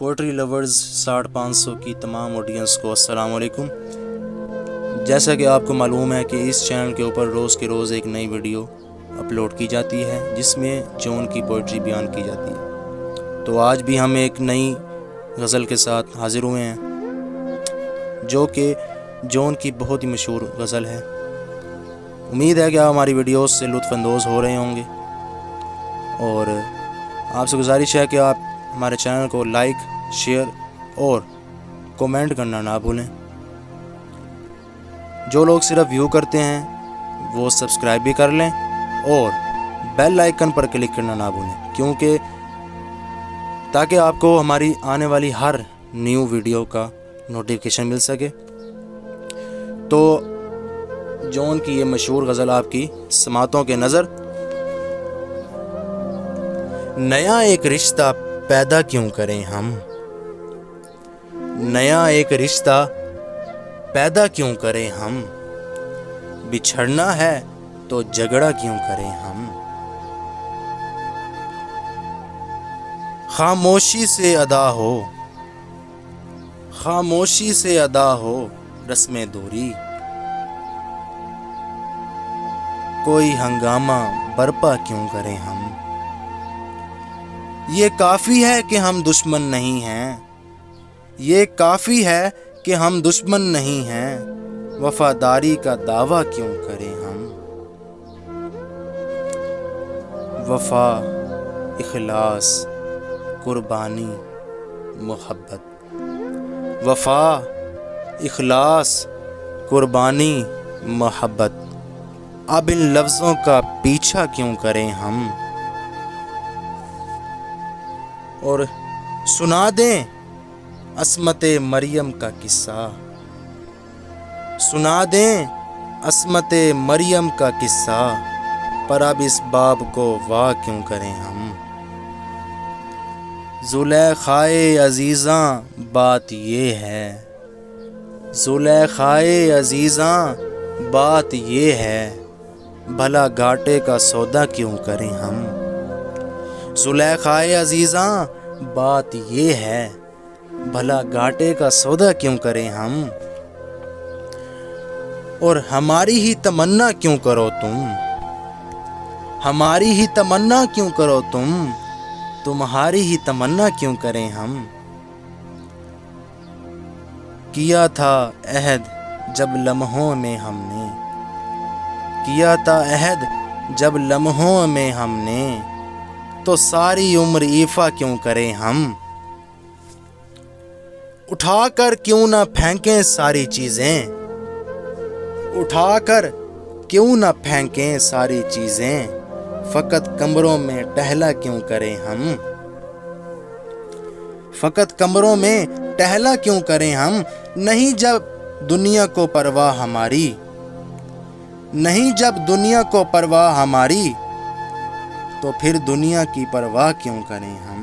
Poetry lovers 550 کی تمام audience کو السلام علیکم۔ جیسا کہ آپ کو معلوم ہے کہ اس چینل کے اوپر روز کے روز ایک نئی ویڈیو اپلوڈ کی جاتی ہے جس میں جون کی پوئٹری بیان کی جاتی ہے، تو آج بھی ہم ایک نئی غزل کے ساتھ حاضر ہوئے ہیں جو کہ جون کی بہت ہی مشہور غزل ہے۔ امید ہے کہ آپ ہماری ویڈیوز سے لطف اندوز ہو رہے ہوں گے، اور آپ سے گزارش ہے کہ آپ ہمارے چینل کو لائک، شیئر اور کومنٹ کرنا نہ بھولیں۔ جو لوگ صرف ویو کرتے ہیں وہ سبسکرائب بھی کر لیں اور بیل آئیکن پر کلک کرنا نہ بھولیں، تاکہ آپ کو ہماری آنے والی ہر نیو ویڈیو کا نوٹیفیکیشن مل سکے۔ تو جون کی یہ مشہور غزل آپ کی سماعتوں کے نظر۔ نیا ایک رشتہ پیدا کیوں کریں ہم، نیا ایک رشتہ پیدا کیوں کریں ہم، بچھڑنا ہے تو جھگڑا کیوں کریں ہم، خاموشی سے ادا ہو، خاموشی سے ادا ہو رسم دوری، کوئی ہنگامہ برپا کیوں کریں ہم، یہ کافی ہے کہ ہم دشمن نہیں ہیں، یہ کافی ہے کہ ہم دشمن نہیں ہیں، وفاداری کا دعویٰ کیوں کریں ہم، وفا، اخلاص، قربانی، محبت، وفا، اخلاص، قربانی، محبت، اب ان لفظوں کا پیچھا کیوں کریں ہم، اور سنا دیں عصمت مریم کا قصہ، سنا دیں عصمت مریم کا قصہ، پر اب اس باب کو وا کیوں کریں ہم، زلیخائے عزیزاں بات یہ ہے، زلیخائے عزیزاں بات یہ ہے، بھلا گھاٹے کا سودا کیوں کریں ہم، زلیخائے عزیزاں بات یہ ہے، بھلا گھاٹے کا سودا کیوں کریں ہم، اور ہماری ہی تمنا کیوں کرو تم، ہماری ہی تمنا کیوں کرو تم، تمہاری ہی تمنا کیوں کریں ہم، کیا تھا عہد جب لمحوں میں ہم نے، کیا تھا عہد جب لمحوں میں ہم نے، تو ساری عمر ایفا کیوں کریں ہم، اٹھا کر کیوں نہ پھینکیں ساری چیزیں، اٹھا کر کیوں نہ پھینکیں ساری چیزیں، فقط کمروں میں ٹہلا کیوں کریں ہم، فقط کمروں میں ٹہلا کیوں کریں ہم، نہیں جب دنیا کو پرواہ ہماری، نہیں جب دنیا کو پرواہ ہماری، تو پھر دنیا کی پرواہ کیوں کریں ہم۔